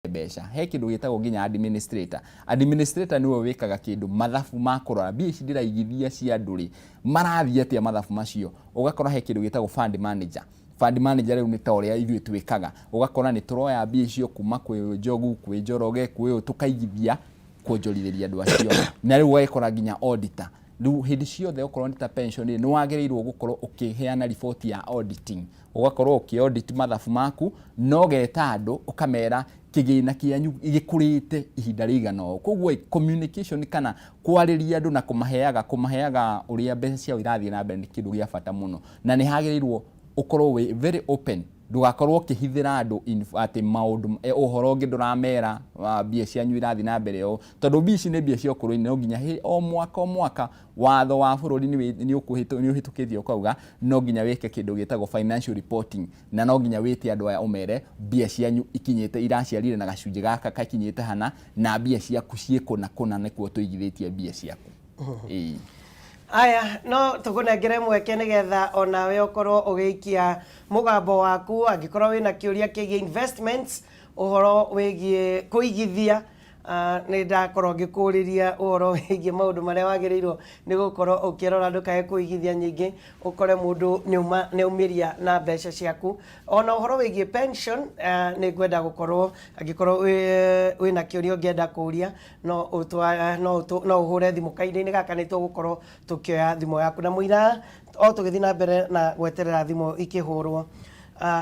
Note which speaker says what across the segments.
Speaker 1: mbeca he kindu gitagwo nginya administrator niwe wikaga kindu mathabu makurora mbia ici ndiraigithia cia nduri marathia atia mathabu macio ugakora he kindu gitagwo fund manager rĩu nĩ ta ũrĩa ithuĩ twĩkaga ugakora nĩ turoya mbia icio kuma kwĩ Njogu kwĩ Njoroge kwĩ tukaigithia kuonjorithĩria andũ acio na rĩu ũgakora nginya auditor rĩu hĩndĩ ciothe okorwo nĩ ta pension nĩ wagĩrĩirwo gũkorwo ũkĩheana report ya auditing ugakorwo ũkĩaudit mathabu maku no geta andũ ukamera kigina kianyu gĩkũrĩte ihinda rĩigana ũũ koguo communication kana kwarĩria andũ na kũmaheaga ũrĩa mbeca ciao irathiĩ na mbere nĩ kĩndũ gĩa bata mũno na nĩ hagĩrĩirwo ukorwo we very open ndugakorwo ũkĩhithĩra andũ atĩ maũndũ ũhoro ũngĩ ndũramera mbia cianyu irathiĩ na mbere ũũ tondũ mbia ici nĩ mbia cia ũkũrũ-inĩ no nginya o mwaka watho wa bũrũri nĩ ũhĩtũkĩtio ũkauga no nginya wĩke kĩndũ gĩtagwo financial reporting na no nginya wĩte andũ aya ũmere mbia cianyu ikinyĩte iraciarire na gacunjĩ gaka kakinyĩte hana na mbia ciaku ciĩkũna nĩkuo tũigithĩtie mbia ciaku.
Speaker 2: Aya no tukunengere mweke nigetha onawe ukorwo ugiikia mugambo waku angikorwo wina kiuria kigie investments uhoro wigie kuigithia ni ndakorwo ngikuriria uhoro wigie maundu maria wagirirwo ni gukorwo ukirora ndukae kuigithia nyingi ukore mundu neumiria na mbeca ciaku ona uhoro wigie pension ni gwenda gukorwo angikorwo wina kiuria ungienda kuria no uhure thimu kaini-ini gaka ni tugukorwo tukioya thimu yaku na muira o tugithi na mbere na gweterera thimu ikihurwo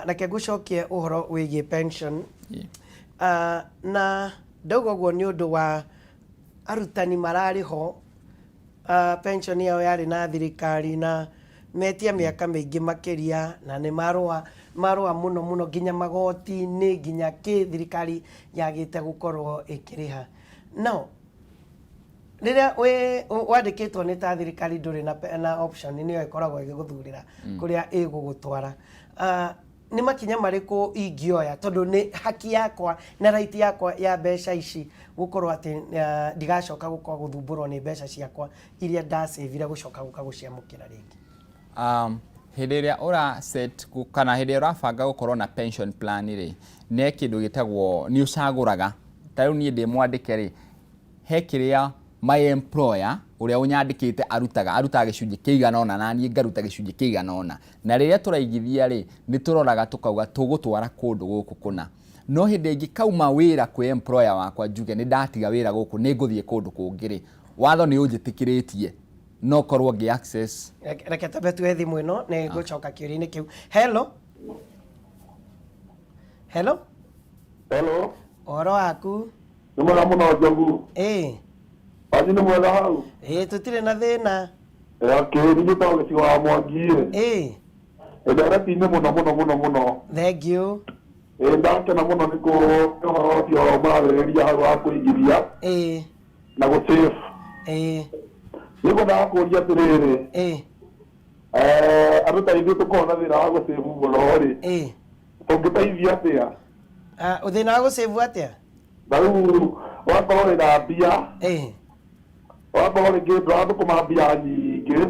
Speaker 2: reke ngucokie uhoro wigie pension na ndogo guo ni undu wa arutani marariho pension yao yari na thirikari na metia miaka mingi makiria na ni marua muno nginya magoti ni nginya ki thirikari yagite gukorwo ikiriha no riria wandikitwo ni ta thirikari nduri na option niyo ikoragwo igiguthurira kuria igugutwara ni makinya mariku ingioya tondu ni haki yakwa na right yakwa ya mbeca ici gukorwo ati ndigacoka gukorwo guthumburwo ni mbeca ciakwa iria ndasavira gucoka guciamukira ringi.
Speaker 1: Hĩndĩ ĩrĩa ũra set kana hĩndĩ ĩrĩa ũrabanga gũkorwo na pension plan rĩ nĩ kĩndũ gĩtagwo nĩ ũcagũraga ta rĩu niĩ ndĩ mwandĩke rĩ he kĩrĩa my employer uria unyandikite arutaga gicunjĩ kĩigana ona na niĩ ngaruta gicunjĩ kĩigana ona na rĩrĩa tũraigithia rĩ nĩ tũroraga tukauga tũgũtwara kũndũ gũkũ kũna no hĩndĩ ĩngĩ kauma wĩra kwĩ employer wakwa njuge nĩ ndatiga wĩra gũkũ nĩ ngũthiĩ kũndũ kũngĩ rĩ watho nĩ ũnjĩtĩkĩrĩtie no korwo ngĩ access
Speaker 2: reke tabe tu thimu ĩno nĩ ngũcoka kĩũria-inĩ kĩu. Hello ũhoro waku
Speaker 3: nĩ mwega mũno Njogu Ani nĩ mwega hau
Speaker 2: tutire na thĩna
Speaker 3: kĩũri gĩtagwo gĩcigo wa Mwangi ndarati-inĩ mũno
Speaker 2: thank you
Speaker 3: ndakena mũno nĩ ũhoro ũcio mararĩrĩria hau wa kũigithia na gũsave nĩgwendaga kũria atĩrĩrĩ andũ ta ithuĩ tũkorwo na thĩna wa gũsave mũno rĩ tũngĩteithia atĩa
Speaker 2: thĩna wa gũsave atĩa
Speaker 3: na rĩu wakorwo wĩna mbia wakorwo rĩngĩ ndũrathũkũma mbia nyingĩ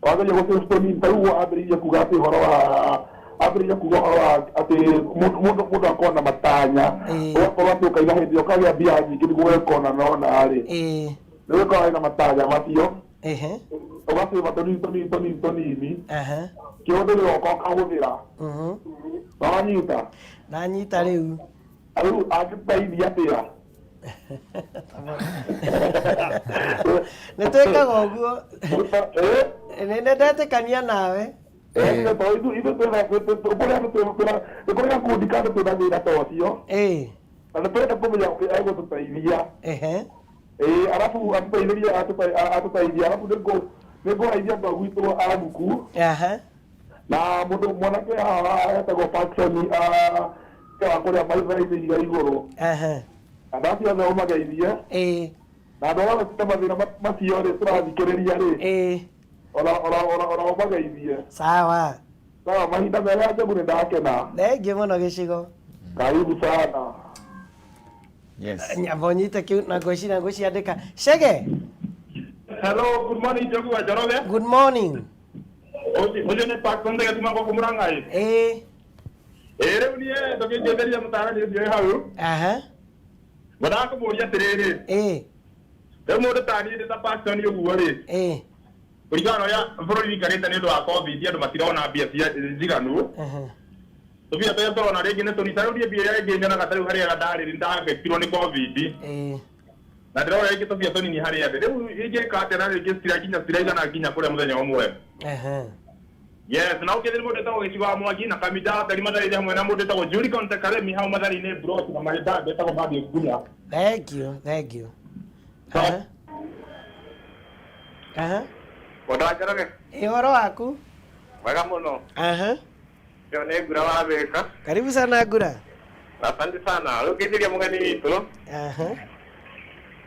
Speaker 3: wageria gũsave tũnini ta rĩu ambĩrĩirie kuga atĩ ũhoro wa atĩ mũndũ akorwo na matanya ũgakorwo atĩ ũkaiga hĩndĩ ĩyo ũkagĩa mbia nyingĩ nĩguo wekona nona-rĩ nĩ wĩkorwo wĩna matanya macio ũgasĩva tũnini kĩũndũ gĩgoka ũkahũthĩra
Speaker 2: nanyita rĩu
Speaker 3: angĩteithia atĩa
Speaker 2: nĩ twĩkaga ũguo nĩ ndetĩkania nawe
Speaker 3: kũrĩa kundi kandũ twĩna thĩna ta ũcio na nĩ twenda kũmenya egũtũteithia arabu atũteithia arabu nĩ ngũraithia andũ agwitũ a Guku na mũndũ mwanake haha etagwo Paxson wa kũrĩa maitharainĩ iga igũrũ andũ acio othe ũmageithie na andũ othe tũte mathĩna macio rĩ tũrathikĩrĩria rĩ ona ũmageithie
Speaker 2: sawa
Speaker 3: mahinda mega Njogu nĩ ndakena
Speaker 2: thengiũ mũno gĩcigo
Speaker 3: karibu sana
Speaker 2: nyamba ũnyite kĩu na ngwĩciria ngũciandĩka Chege.
Speaker 4: Hello, good morning Njogu wa Njoroge.
Speaker 2: Good morning.
Speaker 4: Oje ni Paxson de gatuma kwa kumuranga Rĩu niĩ tũkĩnjĩtheria mũtaarani ũcio hau. Mũthako mũria atĩrĩrĩ. Rĩu mũndũ ta niĩ ndĩ ta pastor ũguo rĩ. Kũringana na ũrĩa bũrũri ũikarĩte nĩ ũndũ wa COVID andũ matirona mbia njiganu. Tũbia tũrĩa tũrona rĩngĩ nĩ tũnyitarĩu mbia iria rĩngĩ nyonaga tarĩu harĩa ndarĩ ndafektirwo nĩ COVID. Na ndĩrona rĩngĩ tũbia tũnini harĩa thĩ. Rĩu ingĩka atĩa na rĩngĩ citiraigana nginya kũrĩa mũthenya ũmwe. Yes, na ukethiri mũndũ etagwo gĩcigo wa Mwangi na Kamija atari mathari hamwe na mũndũ etagwo Juri Conte Karemi hau mathari-inĩ Bros na Maritha etagwo Mbathi Ngunya.
Speaker 2: Thank you.
Speaker 4: Wadajarage.
Speaker 2: Ihoro waku?
Speaker 4: Wega mũno. Ndio nĩ Ngura wa Thika.
Speaker 2: Karibu sana Ngura.
Speaker 4: Asante sana. Rĩu kĩndiria mũgeni witũ.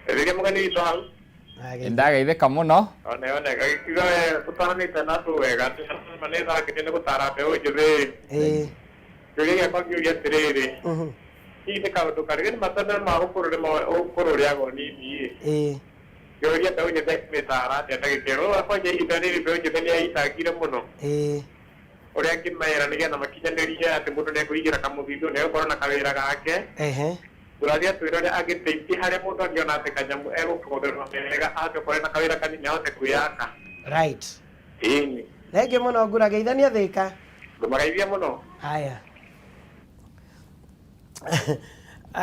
Speaker 4: Kĩndiria mũgeni witũ hau.
Speaker 1: Ndageithĩka mũno.
Speaker 4: One gagĩkiuga ũtaranĩte na andũ wega manĩtha kĩndĩ nĩ gũtara mbeũ njĩthĩ. Kĩũria gĩakwa ngĩũria atĩrĩrĩ. Hihi nĩ kaũndũ karĩkũ nĩ matandũ ma ũkũrũriagwo nini. Kĩũria mbeũ njĩthĩ mĩtara atĩa ndagĩkĩrwo akwanja ihinda rĩrĩ mbeũ njĩthĩ nĩyayitangire mũno. Ũrĩa ngĩmera nĩgetha makinyanĩrie atĩ mũndũ nĩekũigĩra kamũthithũ nĩegũkorwo na kawĩra gake. Turathia twĩrore agĩteithia harĩa mũndũ angĩona atĩ kanyamũ egũkũgũthĩrwo wega angĩkorwo na kawĩra kanini ahote kwĩyaka.
Speaker 2: Right.
Speaker 4: Ĩni.
Speaker 2: Thengio mũno Ngura, geithania Thika.
Speaker 4: Ngũmageithia mũno.
Speaker 2: Haya.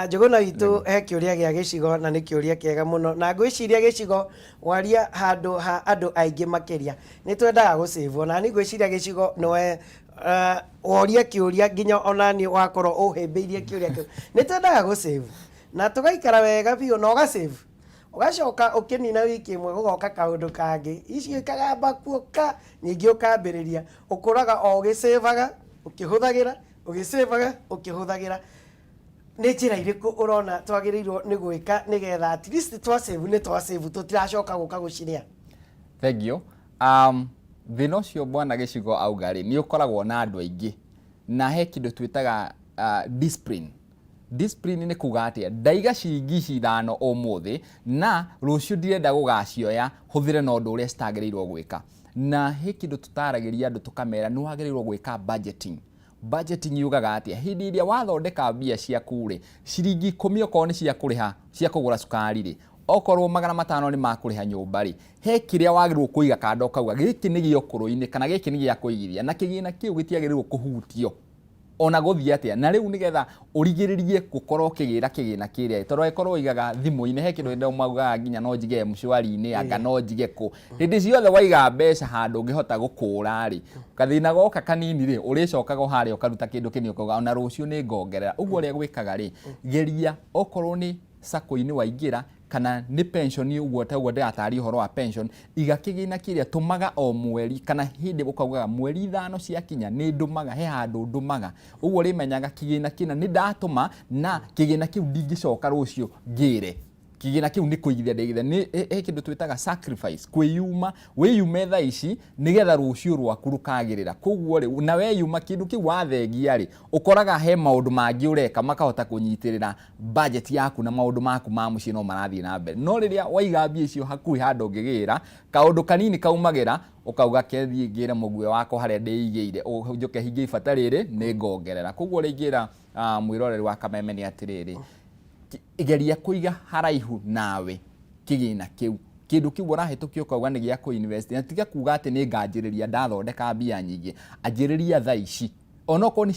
Speaker 2: Njuguna witũ he kĩũria gĩa gĩcigo na nĩ kĩũria kĩega mũno na ngwĩciria gĩcigo waria handũ ha andũ aingĩ makĩria nĩ twendaga gũcĩvwo na nĩ ngwĩciria gĩcigo nowe woria kĩũria nginya onani wakorwo ũhĩmbĩirie kĩũria kĩu nĩ twendaga gũcĩvwo na tũgaikara wega biũ na ũgacĩvu ũgacoka ũkĩnina wiki ĩmwe gũgoka kaũndũ kangĩ icio ikagamba kuoka ningĩ ũkambĩrĩria ũkũraga o ũgĩcĩvaga ũkĩhũthagĩra nĩ njĩra irĩkũ ũrona twagĩrĩirwo nĩ gwĩka nĩgetha at least twasave nĩ twasave tũtiracoka gũka gũciria.
Speaker 1: Thank you. Thĩna ũcio bwana gĩcigo auga rĩ nĩ ũkoragwo na andũ aingĩ na he kĩndũ twĩtaga discipline. Discipline nĩ kuga atĩa ndaiga ciringi ithano ũmũthĩ na rũciũ ndirenda gũgacioya hũthĩre na ũndũ ũrĩa citagĩrĩirwo gwĩka na he kĩndũ tũtaragĩria andũ tũkamera nĩ wagĩrĩirwo gwĩka budgeting. Budgeting yugaga atia hindi iria wathondeka mbia ciaku rĩ ciringi 10 okorwo nĩ cia kũrĩha cia kũgũra cukari rĩ okorwo 500 nĩ makũrĩha nyũmba rĩ he kĩrĩa wagĩrĩirwo kũiga kando kauga gĩkĩ nĩ gĩa ũkũrũ-inĩ kana gĩkĩ nĩ gĩa kũigithia na kĩgĩna kĩu gĩtiagĩrĩirwo kũhutio ona gũthiĩ atĩa na rĩu nĩgetha ũrigĩrĩrie gũkorwo kĩgĩra kĩgĩna kĩrĩa tondũ angĩkorwo ũigaga thimũ-inĩ he kĩndũ hĩndĩ maugaga nginya no njige mshwari-inĩ anga no njige kũ hĩndĩ ciothe waiga mbeca handũ ũngĩhota gũkũra rĩ kathĩna goka kanini rĩ ũrĩcokaga harĩa ũkaruta kĩndũ kĩnĩ ũkauga ona rũciũ nĩ ngongerera ũguo ũrĩa gwĩkaga rĩ geria okorwo nĩ sacco-inĩ waingĩra kana nĩ pension ũguo ta ũguo ndĩratari ũhoro wa pension iga kĩgĩna kĩrĩa tũmaga o mweri kana hĩndĩ ũkaugaga mweri 5 ciakinya nĩ ndũmaga he handũ ndũmaga ũguo rĩmenyaga kĩgĩna kĩna nĩ ndatũma na kĩgĩna kĩu ndingĩcoka rũciũ ngĩre kĩgĩna kĩu nĩ kũigithia ndĩgithia nĩ kĩndũ twĩtaga sacrifice kwĩyuma wĩyume thaa ici nĩgetha rũciũ rwaku rũkagĩrĩra koguo rĩ na weyuma kĩndũ kĩu wathengia rĩ ũkoraga he maũndũ mangĩ ũreka makahota kũnyitĩrĩra budget yaku na maũndũ maku ma mũciĩ no marathiĩ na mbere no rĩrĩa waiga mbia icio hakuhĩ handũ ũngĩgĩra kaũndũ kanini kaumagĩra ũkauga kethiĩ ngĩre mũguĩ wako harĩa ndĩigĩire ũnjoke hingie ibata rĩrĩ nĩ ngongerera koguo rĩngĩra mwĩroreri wa Kameme nĩ atĩrĩrĩ igeria kũiga haraihu nawe kĩgĩna kĩu kĩndũ kĩu ũrahĩtũkio kauga nĩ gĩa kũ-invest na tiga kuga atĩ nĩ nganjĩrĩria ndathondeka mbia nyingĩ anjĩrĩria thaa ici onokorwo nĩ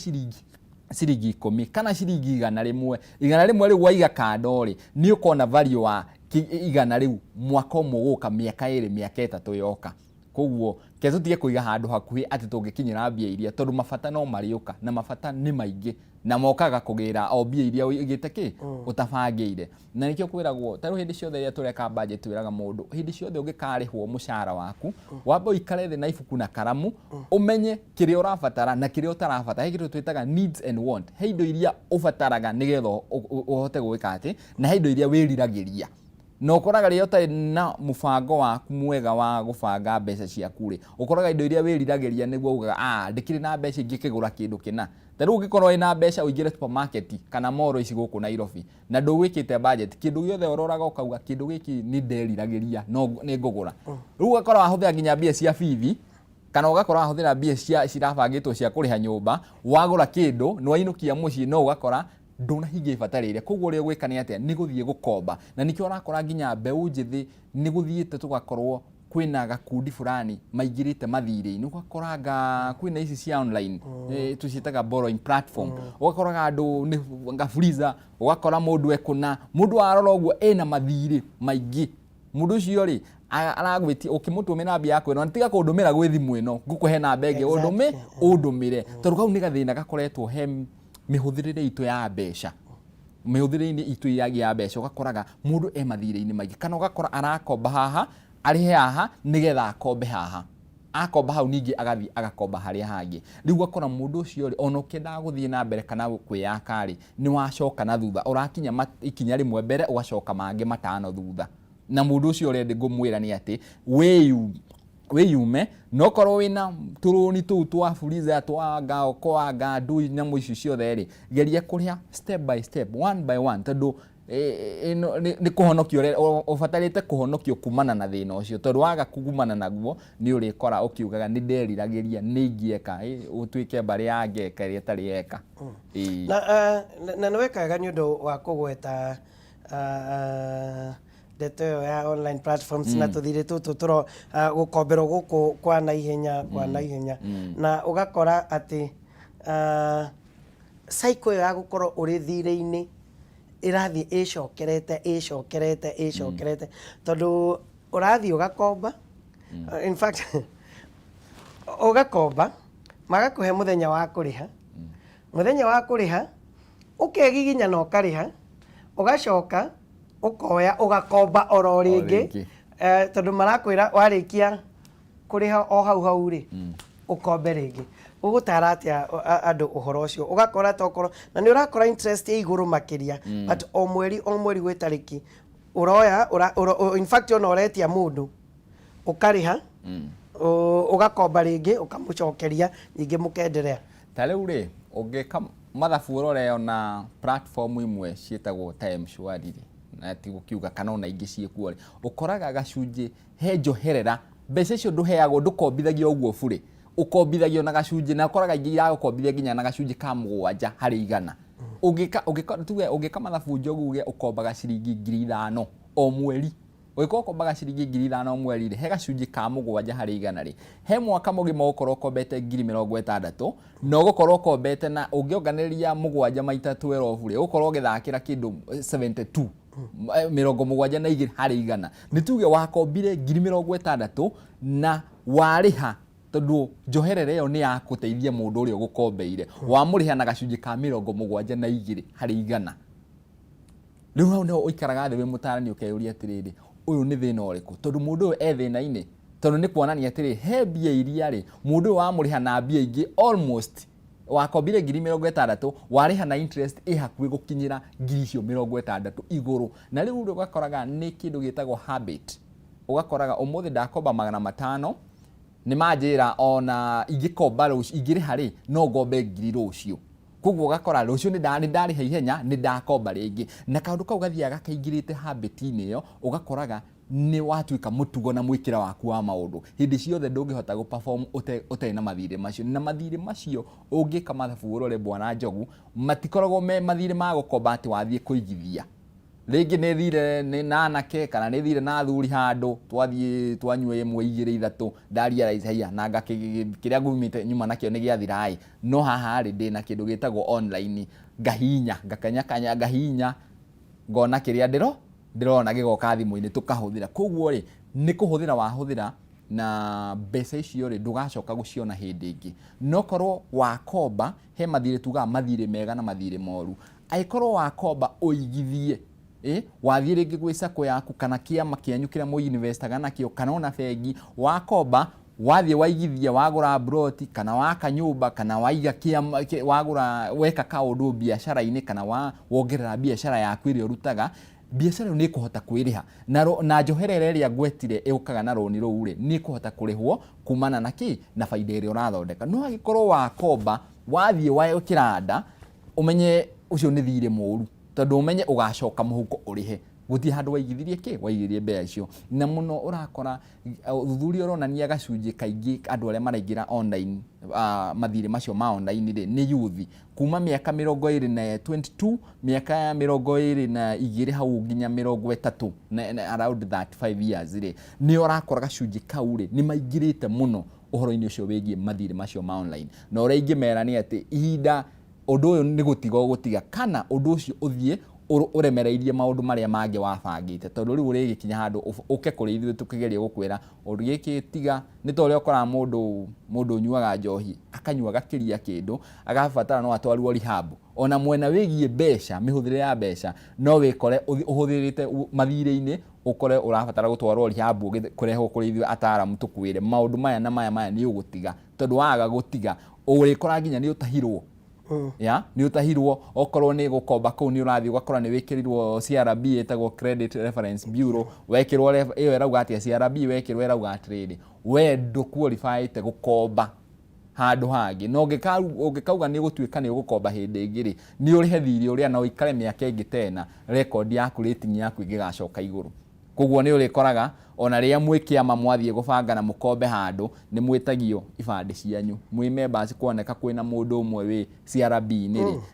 Speaker 1: ciringi 10 kana ciringi 100 rĩu waiga kando rĩ nĩ ũkona value wa igana rĩu mwaka ũmwe gũka mĩaka 2 mĩaka 3 yoka koguo kezo tige kũiga handũ hakuhĩ atĩ tũngĩkinyĩra mbia iria tondũ mabata no marĩũka na mabata nĩ maingĩ na mokaga kũgĩra o mbia iria ũigĩte kĩ ũtabangĩire na nĩkĩo kwĩragwo tarũ hĩndĩ ciothe iria tũreka budget wĩraga mũndũ hĩndĩ ciothe ũngĩkarĩhwo mũcara waku wambe ũikare thĩ na ibuku na karamu ũmenye kĩrĩa ũrabatara na kĩrĩa ũtarabatara he kĩndũ twĩtaga needs and want he indo iria ũbataraga nĩgetha ũhote gwĩka atĩ na he indo iria wĩriragĩria no ũkoraga rĩrĩa ũtarĩ na mũbango waku mwega wa gũbanga mbeca ciaku rĩ ũkoraga indo iria wĩriragĩria nĩguo ugaga ndĩkĩrĩ na mbeca ingĩkĩgũra kĩndũ kĩna ta rĩu ũngĩkorwo wĩna mbeca ũingĩre supermarket kana mall ici gũkũ Nairobi na ndũgwĩkĩte budget kĩndũ gĩothe ũroraga ũkauga kĩndũ gĩkĩ nĩ nderiragĩria no nĩ ngũgũra rĩu ũgakora wahũthĩra nginya mbia cia bithi kana ugakora ahuthira mbia cirabangitwo cia kuriha nyumba wagura kindu ni wainukia mucii no ugakora ndunahingia ibata riria koguo uri gwika ni atia ni guthie gukomba na nikio urakora nginya mbeu njithi ni guthiite tugakorwo kwina gakundi fulani maigirite mathire-ini ugakoranga kwina ici cia online tucitaga borrowing platform ugakoraga andu ni ngafuriza ugakora mundu ekuna mundu arora uguo ena mathire maingi mundu ucio ri aragwiti ukimutumira mbia yako ino tiga kundumira gwi thimu ino ngukuhe na mbege undumire tondu kau ni gathina gakoretwo he mihuthirire itu ya mbeca mihuthirire itu ya mbeca ugakoraga mundu e mathire-ini maingi kana ugakora arakomba haha arihe haha nigetha akombe haha akomba hau ningi agathi agakomba haria hangi riu gakora mundu ucio ri ono kenda guthie na mbere kana kwiyaka ri ni wacoka na thutha urakinya ikinya rimwe mbere ugacoka mangi matano thutha na mundu ucio rendi ngumwira ni ati wiyume no korwo wina turuni tu twafuriza twanga kwanga ndu nyamu icio ciothe ri geria kuria step by step one by one tondu ni kuhonokio ufatarite kuhonokio kumana na thina ucio tondu waga kugumana naguo ni urikora ukiugaga ni nderiragiria ni ngieka utuike bari ya ngeka ri tari eka
Speaker 2: na nwekaga ni undu wa kugweta ndeto ya online platforms na tuthire turo gukombero guku kwa naihenya na ugakora ati cycle ya gukorwo uri thire-ini irathi icokerete tondu urathi ugakomba in fact ugakomba magakuhe muthenya wa kuriha ukegiginya na ukariha ugacoka ukoya ugakomba oro ringi tondu marakwira warikia kuriha o hau ri ukombe ringi ugutara atia andu uhoro ucio ugakora tokoro na ni urakora interest ya iguru makiria but o mweri gwi tariki uroya in fact ona uretia mundu ukariha ugakomba ringi ukamucokeria ningi mukenderea
Speaker 1: ta riu ri ungika mathabu urore ona platform imwe cietagwo time shwari ri na ti gukiuga kana ona ingi ciekuo ri ukoraga gacunji he njoherera mbeca icio nduheagwo ndukombithagia uguo bure ukombithagio na gacunji na ukoraga ingi ya ukombithia nginya na gacunji ka 7 harĩ 100 ugika mathabu njoguge ukombaga ciringi 5,000 o mweri ugiko ukombaga ciringi 5,000 o mweri ri he gacunji ka 7 harĩ 100 ri he mwaka mugima ukorwo ukombete 60,000 no gukorwo ukombete na ungionganiria 7 maita 12 ri ukorwo ugithakira kindu 72 72 harĩ 100 ni tuge wakombire 60,000 na wariha tondu njoherere iyo ni ya kuteithia mundu uri ugukombeire wa muriha na gacunji ka 72 harĩ 100 riu hau no uikaraga thi wi mutarani ukeyuria atiriri uyu ni thina uriku tondu mundu uyu e thina-ini tondu ni kuonania atiri he mbia iria ri mundu wa muriha na mbia ingi almost wakombire 60,000 wariha na interest hakuhi gukinyira 60,000 iguru na riu ugakoraga ni kindu gitagwo habit ugakoraga umuthi ndakomba 500 ni manjira ona ingikomba rucio ingiriha ri no ngombe 1,000 rucio koguo gakora rucio ni ndariha ihenya ni ndakomba ringi na kaundu kau gathiaga kaingirite habit-ini iyo ugakoraga ni watuika mutugo na mwikira waku wa maundu hindi ciothe ndungihota guperform utari na mathire macio ungika mathabu urore bwana Njogu matikoragwo me mathire ma gukomba ati wathie kuigithia ringi ni thire ni nanake kana ni thire na thuri handu twathie twanywe 1 2 3 ndaria rais haya na kiria ngumite nyuma nakio ni giathirai no haha ri ndi na kindu gitagwo online gahinya gakanya gahinya ngona kiria ndirona gigoka thimu-ini tukahuthira koguo ri ni kuhuthira wahuthira na mbeca icio ri ndugacoka guciona hindi ingi no korwo wakomba he mathire tuga mathire mega na mathire moru aikorwo wakomba uigithie wathie ringi gwi sako yaku kana kiama kianyu kiria mu investaga nakio kana ona bengi wakomba wathie waigithia wagura broti kana waka nyumba kana waiga kiama wagura weka kaundu biashara-ini kana wongerera biashara yaku iria urutaga biashara ni kuhota kwiriha na njoherere ria gwetire iukaga na roni ruu ri ni kuhota kurihwo kumana na na faida iria urathondeka no agikorwo wakomba wathie waikiranda umenye ucio ni thire moru tondu umenye ugacoka muhuko urihe guti handu waigithirie waigithirie mbea icio na muno urakora thuthuria uronania gacunji kaingi andu aria maraingira online mathire macio ma online ri ni youth kuma miaka 22 miaka 22 hau nginya 30 around 35 years ri ni urakora gacunji kau ri ni maingirite muno uhoro-ini ucio wigie mathire macio ma online na uria ingimera ni ati ihinda undu uyu ni gutiga kana undu ucio uthie uremereirie maundu maria mangi wabangite tondu riu urigikinya handu uke kuri ithuĩ tukigeria gukwira undu giki tiga ni to ria ukora mundu nyuaga njohi akanyua gakiria kindu agabatara no atwarirwo rehab ona mwena wigie mbeca mihuthire ya mbeca no wikore uhuthirite mathire-ini ukore urabatara gutwarwo rehab kurehwo kuri ithuĩ ataaramu tukwire maundu maya na maya ni ugutiga tondu waga gutiga urikora nginya ni utahirwo ya ni utahirwo okorwo ni gukomba kuu ni urathi ugakora ni wikirirwo CRB etagwo Credit Reference Bureau wekirwo iyo erauga atia CRB wekirwo erauga atiriri we nduqualify te gukomba handu hangi no ngikauga ni gutuika ni gukomba hindi ingiri ni urihe thiri uria no ikare miaka ingi tena record yaku rating yaku ingigacoka iguru koguo ni urikoraga ona ria mwikiama mwathie gubanga na mukombe handu ni mwitagio ibande cianyu mwi members kuoneka kwina mundu umwe wi CRB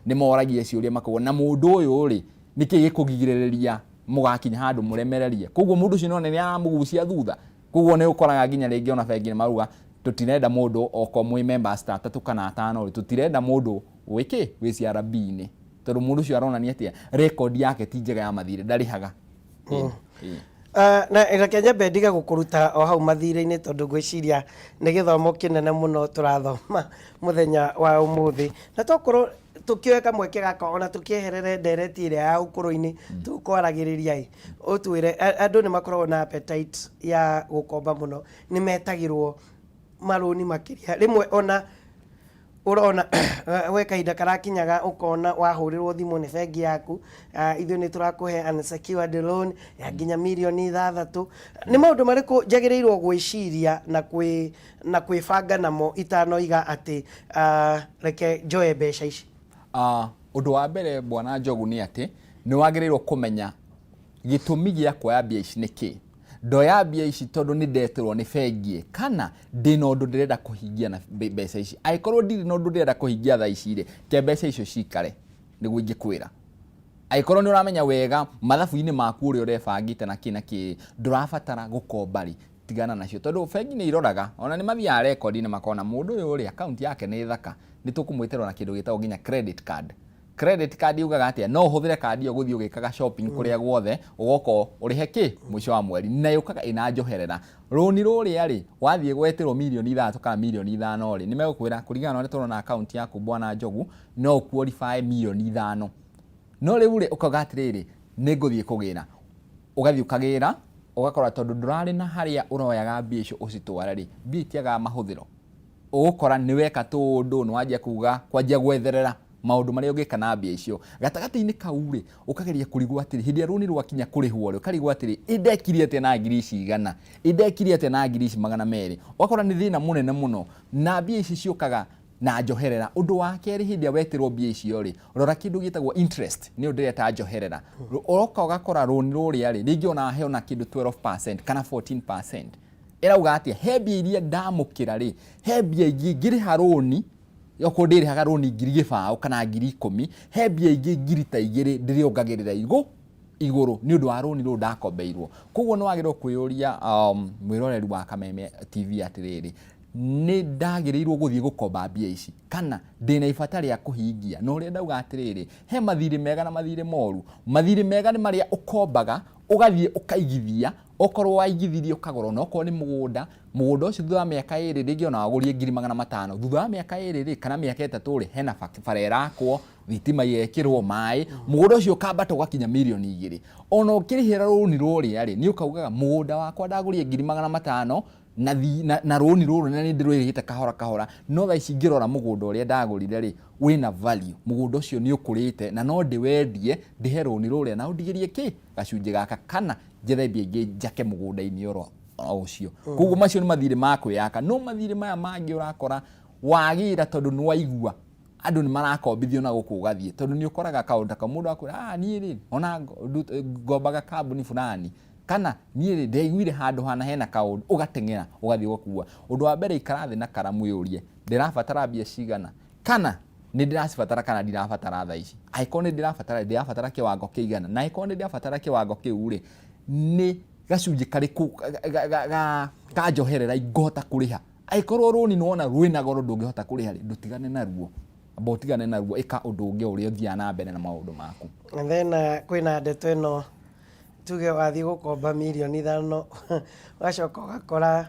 Speaker 1: ni moragie ciuria makauga na mundu uyu ri niki gikugigiriria mugakinya handu muremererie koguo mundu ucio none ni aramugucia thutha koguo ni ukoraga nginya ringi ona bengi ni maruga tutirenda mundu oko mwi members 3 kana 5 tutirenda mundu wiki wi CRB ni tondu mundu ucio arona ni atia record yake ti njega ya mathire ndarihaga
Speaker 2: na reke nyambe ndiga gukuruta o hau mathire-ini tondu gwiciria ni githomo kinene muno turathoma muthenya wa umuthi na tokorwo tukioeka mweke gaka ona tukieherere ndereti iria ya ukuru-ini tukwaragiriria utwire andu ni makoragwo na appetite ya gukomba muno ni metagirwo maruni makiria rimwe ona urona we kahinda karakinyaga ukona wahurirwo thimu ni bengi yaku ithuĩ ni turakuhe unsecured loan ya nginya milioni 6 ni maundu mariku njagĩrĩirwo gwĩciria na kwĩbanga namo itanoiga ati reke njoe mbeca ici
Speaker 1: undu wa mbere bwana Njogu ni ati ni wagĩrĩirwo kumenya gĩtũmi gĩa kuoya mbia ici niki ndoya mbia ici tondu ni ndetirwo ni bengi kana ndina undu ndirenda kuhingia na mbeca ici aikorwo ndiri na undu ndirenda kuhingia tha ici ri ke mbeca icio cikare niguo ingikwira aikorwo ni uramenya wega mathabu-ini maku uri urebangite na kina ndurabatara gukomba ri tigana nacio tondu bengi ni iroraga ona ni mathia record-ini makona mundu uyu ri account yake ni thaka ni tukumwiterwo na kindu gitagwo nginya credit card yugaga atia no uhuthire card yo guthii ugikaga shopping kuria guothe ugoko urihe ki mwisho wa mweri na yukaga ina njoherera roni ruria ri wathie gwetirwo milioni 3 kana milioni 5 ri nimegukwira kuringana na toro na account yaku bwana Njogu no qualify milioni 5 no riu ri ukaga atiriri ni nguthie kugira ugathie ukagira ugakora tondu ndurari na haria uroyaga mbia icio ucitwara ri mbia itiaga mahuthiro ugukora ni weka tondu no wanjia kuga kwanjia gwetherera maundu maria ungika na mbia icio gatagati-ini kau ri ukageria kurigwa atiri hindi runi rwakinya kurihwo ri ukarigwa atiri indekirie ate na ngiri cigana indekirie ate na ngiri 200 wakora ni thina munene muno na mbia ici ciukaga na njoherera undu wa keri hindi wetirwo mbia icio ri rora kindu gitagwo interest ni undireta njoherera uroka ugakora runi ruria ri ringi ona he ona kindu 12% kana 14% irauga atia he mbia iria ndamukira ri he mbia ingi ngiri haruni yoko ndiri hagaroni ngiri 7 kana ngiri 10 he mbia ingi ngiri ta igiri ndiriongagirira iguru ni undu wa roni ru ndakombeirwo koguo no wagirwo kwiyuria mwiroreri wa Kameme TV atiriri ni ndagirirwo guthie gukomba mbia ici kana ndina ibatari ya kuhingia no uri ndauga atiriri he mathiri mega na mathiri moru mathiri mega ni maria ukombaga ugathie ukaigithia okorwo waigithirie ukagora no ko ni mugunda ucio thutha wa miaka 2 ringi ona wagurie 500 thutha wa miaka 2 ri kana miaka 3 ri hena farera akwo thitima yekirwo mai mugunda ucio kambata ugakinya milioni 2 ona ukirihira runi ruri ari ni ukaugaga mugunda wakwa ndagurie 500 na runi ruru na ni ndirwirite kahora no tha ici ngirora mugunda uria ndagurire ri wina value mugunda ucio ni ukurite na no ndiwendie ndihe runi ruri na undigirie ki gacunji gaka kana jethe mbia ingi njake mugunda-ini oro ucio koguo macio ni mathire ma kwiyaka no mathire maya mangi urakora wagira tondu ni waigua andu ni marakombithio na guku gathie tondu ni ukoraga kaunda ka mundu akwira nie ri ona ngombaga kambuni fulani kana nie ri ndeiguire handu hana hena kaundu ugatengera ugathie gukua undu wa mbere ikarathi na karamu yurie ndirabatara mbia cigana kana ni ndiracibatara kana ndirabatara thaa ici aiko ni ndirabatara kiwango kiigana na aiko ni ndirabatara kiwango kiu ri ni gacunji kariku kanjoherera ingota kuriha aikorwo runi nona rwina goro ndungihota kuriha ri ndutigane naruo abotigane naruo ika undu ungi uri uthia na mbere na maundu maku.
Speaker 2: And then kwina ndeto ino tuge wathi gukomba milioni 5 wacoka ugakora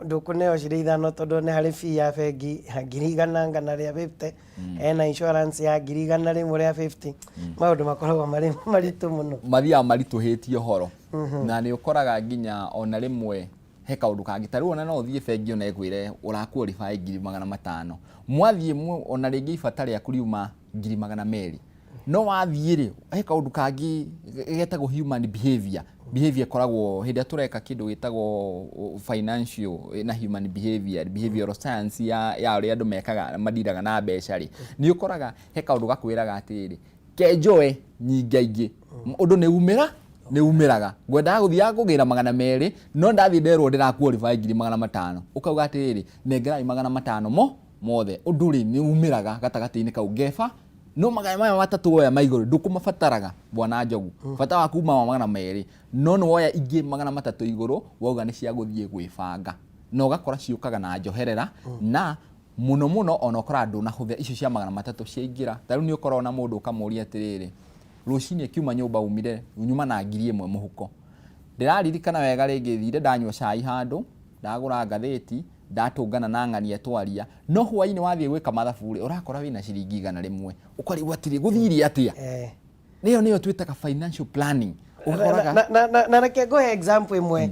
Speaker 2: ndukuneo ciri 5 tondu ni hari fee ya bengi ngiri ngana ria 50 ena insurance ya ngiri 100 ria 50 maundu makoragwo maritu muno
Speaker 1: mathia marituhitie horo na ni ukoraga nginya ona rimwe he kaundu kangi tari ona no uthie bengi ona egwire uraqualify ngiri 500 mwathie ona ringi ibatari akuriuma ngiri 200 no wathie ri he kaundu kangi getagwo human behavior koragwo hindi tureka kindu gitagwo financial na human behavioral science ya uri andu mekaga madiraga na mbeca ri ni ukoraga he kaundu gakwiraga atiri kenjoe nyingaingi undu ni umiraga ngwenda guthia kugira 200 no ndathi nderwo ndiraqualify ngiri 500 ukauga atiri nengerai 500 mothe undu ri ni umiraga gatagati-ini kau ngefa no magana maya matatu oya maiguru ndukumabataraga bwana Njogu bata wa kuma 200 no no oya ingi 300 iguru wauga ni cia guthie gwibanga no gakora ciukaga na njoherera na muno ona ukora ndu na huthe icio cia 300 cia ingira tariu ni ukora ona mundu ukamuria atiriri rucini akiuma nyumba umire nyuma na ngiri 1 muhuko ndiraririkana wega ringi thire ndanywa cai handu ndagura ngatheti ndatungana na ng'ani atwaria no hwaini wathie gwika mathabu ri urakora wina ciringi 100 ukarigwa atiri guthiri atia niyo twitaga financial planning ukoraga
Speaker 2: na reke ngoe example imwe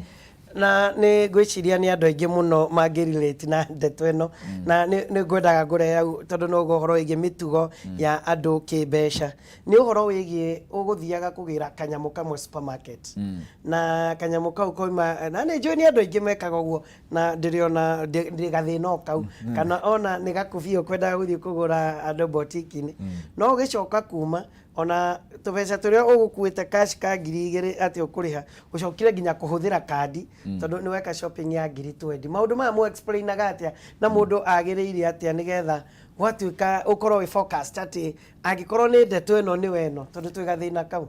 Speaker 2: na ni gwiciria ni andu aingi muno magirelate na ndeto ino na ni ngwendaga ngure au tondu no gohoro igi mitugo ya andu kimbeca ni uhoro wigie uguthiaga kugira kanyamu kamwe supermarket na kanyamu kau koima na ni njui andu aingi mekaga uguo na ndiriona ndigathina kau kana ona ni gakubio kwenda guthie kugura andu boutique-ini no gicoka kuma ona tubeca turia ugukuite cash ka ngiri 2 ati ukuriha ucokire nginya kuhuthira kandi tondu ni weka shopping ya ngiri 20 maundu ma mu explain agatia na mundu agiriire atia nigetha gwatuika ukorwo wi focused ati angikorwo ni ndeto ino ni weno tondu twigathina kau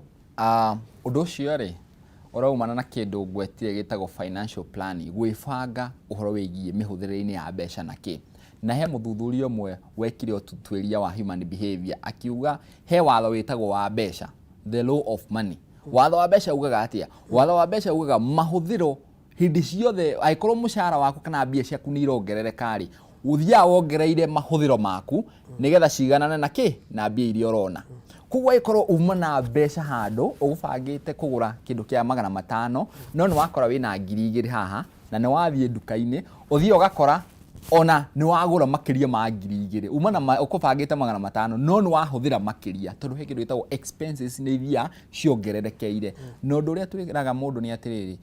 Speaker 1: undu ucio ri uraumana na kindu ngwetire gitagwo financial planning gwibanga uhoro wigie mihuthire-ini ya mbeca na ki na he muthuthurio mwe wekire ututwiria wa human behavior akiuga he watho witagwo wa mbeca the law of money watho wa mbeca ugaga atia watho wa mbeca ugaga mahuthiro hindi ciothe aikorwo mushara waku kana mbia ciaku ni irongerereka ri uthia wongereire mahuthiro maku nigetha ciganane na ki na mbia iria urona kugwa ikorwo uma na mbeca handu ugubangite kugura kindu kia 500 no ni wakora wina ngiri 2 haha na ni wathie nduka-ini uthia ugakora ona ni wagura makiria ma ngiri 2 uma na ukubangite 500 no ni wahuthira makiria tondu he kindu gitagwo expenses ni iria ciongererekeire no ndu ria twiraga mundu ni atiriri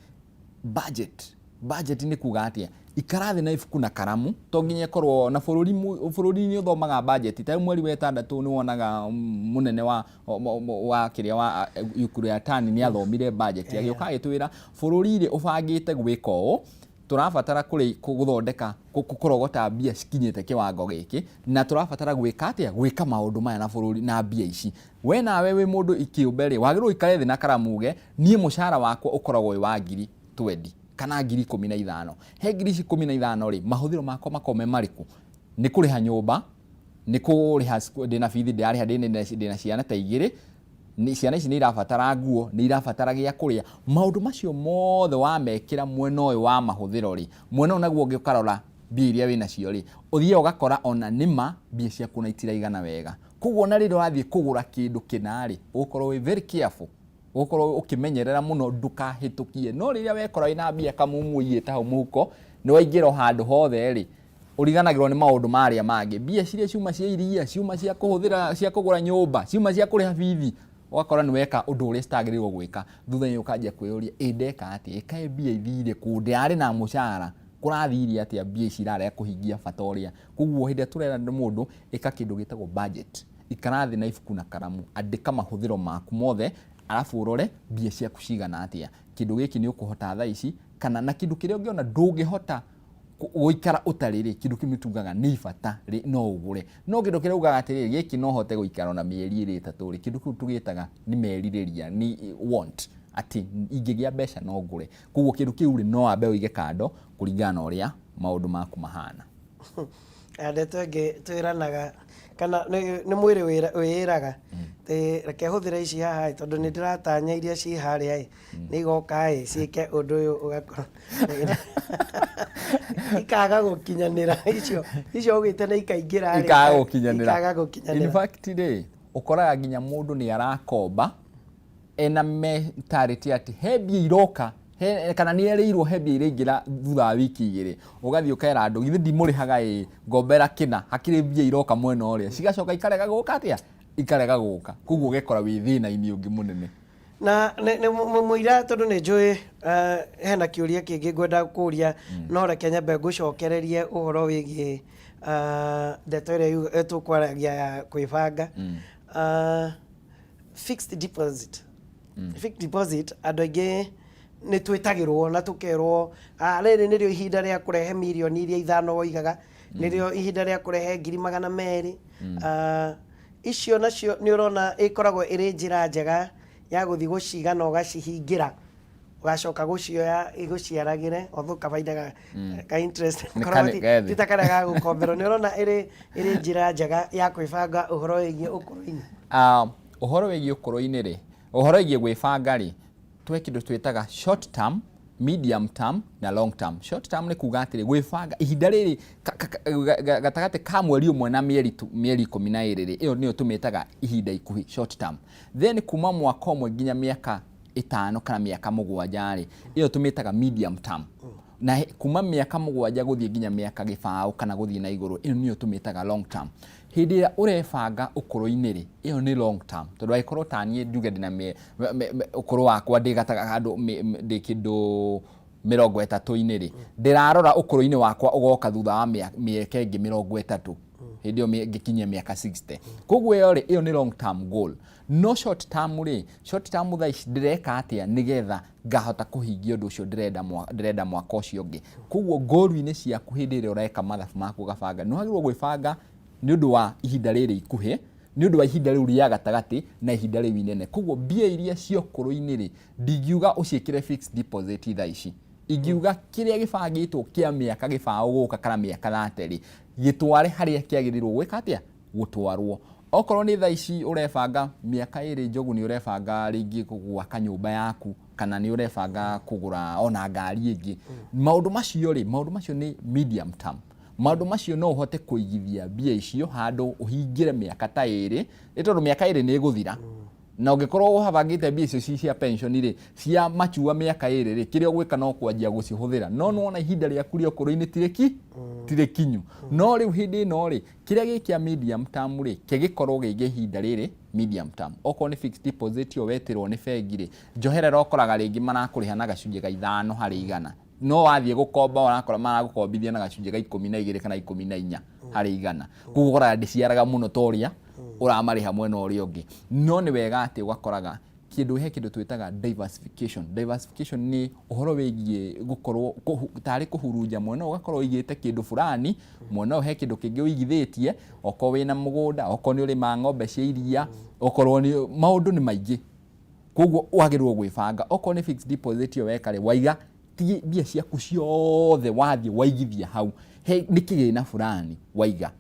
Speaker 1: budget ni kuga atia ikarathi na ifuku na karamu to nginya korwo na bururi ni uthomaga budget ta mweri wa 6 ni wonaga munene wa kiria wa UKURU ya tani ni athomire budget yake ukagitwira bururi ri ubangite gwika o turabatara guthondeka kukorogota mbia cikinyite kiwango giki na turabatara gwika atia gwika maundu maya na bururi na mbia ici we nawe wi mundu ikiumbere wagirwo ikare thi na karamuge nie mushara wako ukorogwo wa ngiri 20 kana ngiri 15 he ngiri 15 ri mahuthiro mako makome mariku ni kuriha nyumba ni kuriha ndina bithi ndiariha ndina ciana ta igiri ni ciana ici ni irabatara nguo ni irabatara gia kuria maundu macio mothe wa mekira mwena uyu wa mahuthiro ri mwena unaguo ngiukarora mbia iria wina cio ri uthie ugakora ona nima mbia ciaku na itiraigana wega kuguo na riro wathie kugura kindu kinari ukorwo wi very careful ukorwo ukimenyerera muno ndukahitukie no riria wekora ina mbia kamumu iyete hau muko ni waingira handu hothe ri uriganagirwo ni maundu maria mangi mbia ciria ciuma cia iria ciuma cia kuhuthira cia kugura nyumba ciuma cia kuriha bithi wakora ni weka undu uria stagiriirwo gwika thutha-ini ukanjia kwiyuria ndeka ati ikae mbia ithire ku ndiari na mushara kurathiria atia mbia ici irarega kuhingia bata uria koguo hindi turera mundu ika kindu gitagwo budget ikarathi na ibuku na karamu andika mahuthiro maku mothe arafu urore mbia ciaku cigana atia kindu giki ni ukuhota thaa ici kana na kindu kiria ungiona ndungihota guikara utariri kindu kimitugaga ni bata no ugure no kindu kiria ugaga atiriri giki no hote guikara na mieri 3 ri kindu kiu tugitaga ni meririria ni want ati ingigia mbeca no ngure koguo kindu kiu ri no ambe uige kando kuringana uria maundu maku mahana
Speaker 2: twenge twiranaga kana ni mwiri wiraga te reke huthira ici haha tondu ni ndiratanya iria ci haria ni goka ciike undu uyu ugakora ikaga gukinyanira icio ugite na ikaingira
Speaker 1: ikaga gukinyanira in fact ri ukoraga nginya mundu ni arakomba ena mentality ati hebia iroka kana ni ereirwo hebia iringira thutha wa wiki igiri ugathi ukera andu githi ndimurihaga ngombera kina hakiri mbia iroka mwena uria cigacoka ikarega guka atia ikarega guka koguo gekora wi thina-ini ungi munene
Speaker 2: na muira tondu ni njui hena kiuria kingi ngwenda kuria no reke nyambe ngucokererie uhoro wigie ndeto iria tukwaragia ya kwibanga fixed deposit fixed deposit andu aingi ni twitagirwo na tukerwo riri nirio ihinda ria kurehe milioni iria 5 woigaga nirio ihinda ria kurehe 200,000 icio nacio ni urona ikoragwo iri njira njega ya guthi guciga na ugacihingira ugacoka gucioya iguciaragire othuka baindaga ka interest titakarega gukombero ni urona iri njira njega ya kwibanga uhoro wigie ukuru-ini
Speaker 1: uhoro wigie ukuru-ini ri uhoro wigie gwibanga ri twe kindu twitaga short term medium term na long term. Short term ni kuga atiri gwibanga ihinda riri gatagate ka mweri umwe na mieri 12 iyo niyo tumitaga ihinda ikuhi short term. Then kuma mwaka umwe nginya miaka 5 kana miaka 7 ri iyo tumitaga medium term. Na kuma miaka 7 guthie nginya miaka 5 kana guthie na iguru iyo niyo tumitaga long term. Hindi ya urebanga ukuru-ini ri iyo ni long term tondu aikorwo tanie nduge ndina ukuru wakwa ndigataga handu ndikindu 30 ri ndirarora ukuru-ini wakwa ugoka thutha wa miaka ingi 30 hindi yo ngikinyia miaka 60 koguo iyo ni long term goal no short term ri short term tha ici ndireka atia nigetha ngahota kuhingia undu ucio ndirenda mwaka ucio ungi koguo goal-ini ciaku hindi ri ureka mathabu maku gabanga no hagirwo gwibanga ni undu wa ihinda riri ikuhe ni undu wa ihinda riu ria gatagati na ihinda riu inene koguo mbia iria cio kuru-ini ri ndingiuga uciikire fixed deposit tha ici ingiuga kiria gibangitwo kia miaka gibao guka kana miaka 30 ri gitware haria kiagirirwo gwika atia gutwarwo okorwo ni tha ici urebanga miaka 2 njogu ni urebanga ringi gwaka nyumba yaku kana ni urebanga kugura ona ngari ingi maundu macio ni medium term. Maundu macio no uhote kuigithia mbia icio handu uhingire miaka ta 2 itondu miaka 2 ni iguthira na ungikorwo uhabangite mbia icio cia pension ri cia machua miaka 2 ri kiria gwika no kwanjia gucihuthira no nuona ihinda ria kuria ukuru-ini tire kinyu no riu hindi no ri kiria gikia medium term ri kigikorwo gigi ihinda riri medium term okorwo ni fixed deposit yo wetirwo ni bengi ri njoherera okoraga ringi marakuriha na gacunje ga 5 hari 100 no wathie gukomba orakora maragukombithia na gacunje ga 12 kana 14 hari 100 kugora ndiciaraga muno toria uramariha mwena uri ungi no ni wega ati ugakoraga kindu twitaga diversification ni uhoro wigie gukorwo tari kuhurunja mwena ugakorwo igite kindu fulani mwena he kindu kingi uigithitie okorwo wina mugunda okorwo ni uri ma ng'ombe cia iria okorwo ni maundu ni maingi koguo wagirwo gwibanga okorwo ni fixed deposit yo wekare waiga mbia ciaku ciothe wathie waigithia hau ni kigina fulani waiga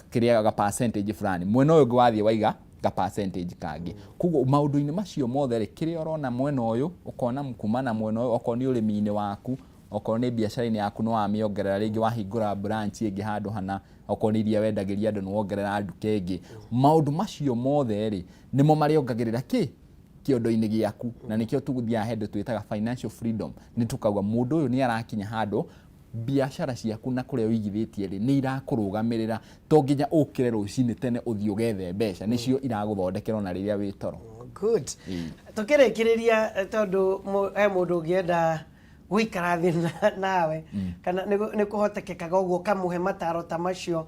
Speaker 1: kiria ga percentage fulani mwena uyu wathie waiga ga percentage kangi koguo maundu-ini macio mothe kiria urona mwena uyu ukona mkumana mwena uyu okorwo ni urimi-ini waku okorwo ni biacara-ini yaku no amiongerera ringi wahingura branch ingi handu hana okorwo ni iria wendagiria andu no wongerera nduka ingi maundu macio mothe ri nimo mariongagirira kiondo-ini giaku na nikio tuguthia head twitaga financial freedom ni tukauga mundu uyu ni arakinya handu biashara ciaku na kuria uigithitie ri ni irakurugamirira to nginya ukire rucini tene uthio gethe mbeca nicio iraguthondekera na riria wi toro
Speaker 2: good tukirikiriria tondu he mundu ungienda guikara thi nawe kana ni kuhotekekaga uguo kamuhe mataro ta macio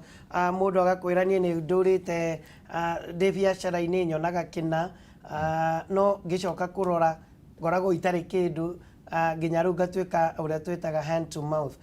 Speaker 2: mundu agakwira nie ni ndurite ndi biacara-ini nyonaga kina no ngicoka kurora ngoragwo itari kindu nginya riu ngatuika uria twitaga hand to mouth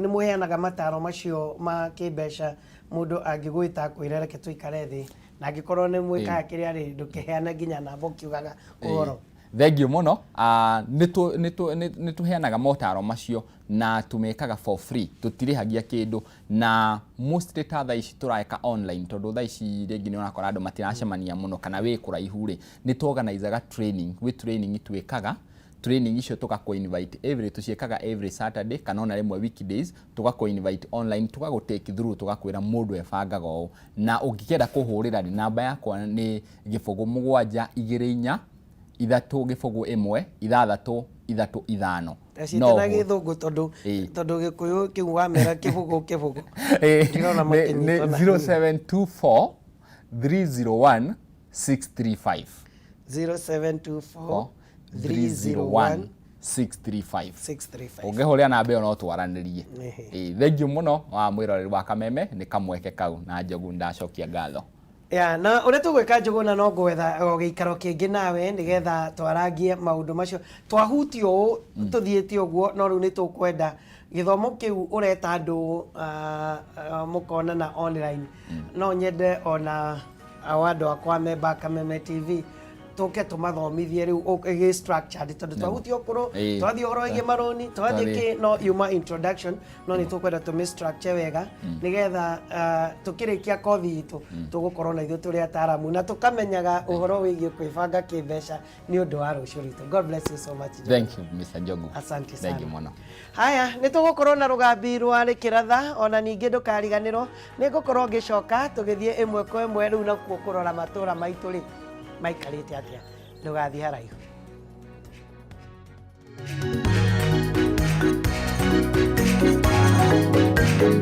Speaker 2: ni muheanaga mataro macio ma kimbeca mundu angigwita akwire reke tuikare thi na angikorwo ni mwikaga kiria ri ndukiheana nginya namba ukiugaga uhoro.
Speaker 1: Thengiũ mũno nĩ tũheanaga motaro macio na tumekaga for free tũtirĩhagia kĩndũ na mostly ta thaa ici tũraeka online tondũ thaa ici rĩngĩ nĩ ũrakora andũ matiracemania mũno kana wĩ kũraihu rĩ nĩ tuorganizaga training with training twĩkaga training icio tũgakũ-invite tũciĩkaga every Saturday kana ona rĩmwe weekdays tũgakũ-invite online tũgagũ-take through tũgakwĩra mũndũ ebangaga ũũ na ũngĩkenda kũhũrĩra rĩ namba yakwa nĩ 0724 ithatũ gĩbũgũ ĩmwe ithathatũ ithatũ ithano
Speaker 2: no na gĩthũngũ tondũ gĩkũyũ kĩu wamera kĩbũgũ
Speaker 1: ndĩrona makĩnyitwo na 0724 301 635
Speaker 2: 0724 301
Speaker 1: 635 ũngĩhũrĩra namba ĩyo no twaranĩrie. Thengiũ mũno wa mwĩroreri wa Kameme nĩ kamweke kau na Njogu ndacokia ngatho.
Speaker 2: Na uria tugwika Njuguna no gwetha gĩikaro kĩngĩ nawe nigetha twarangie maundu macio twahutio tuthiĩte ũguo no rĩu nĩ tũkwenda gĩthomo kĩu ũreta andũ mũkona na online no nyende ona awando akwa memba Kameme TV tuke tumathomithie riu gĩ structured tondu twahutio kuru twathie horo igi maroni twathie ki no yuma introduction no ni tukwenda tumi structure wega nigetha tukirikia kothi itu tugukorwo na ithu turi ataramu na tukamenyaga uhoro wigie kwibanga kimbeca ni undu wa rucio ritu. God bless you so much.
Speaker 1: Thank you Mr. Njogu.
Speaker 2: Asante sana.
Speaker 1: Thank you muno.
Speaker 2: Haya ni tugukorwo na rugambi rwa rikiratha ona ningi ndukariganirwo ni ngukorwo ngicoka tugithie imwe kwa imwe riu na kurora matura maitu ri maikarite atia ndugathie haraihu.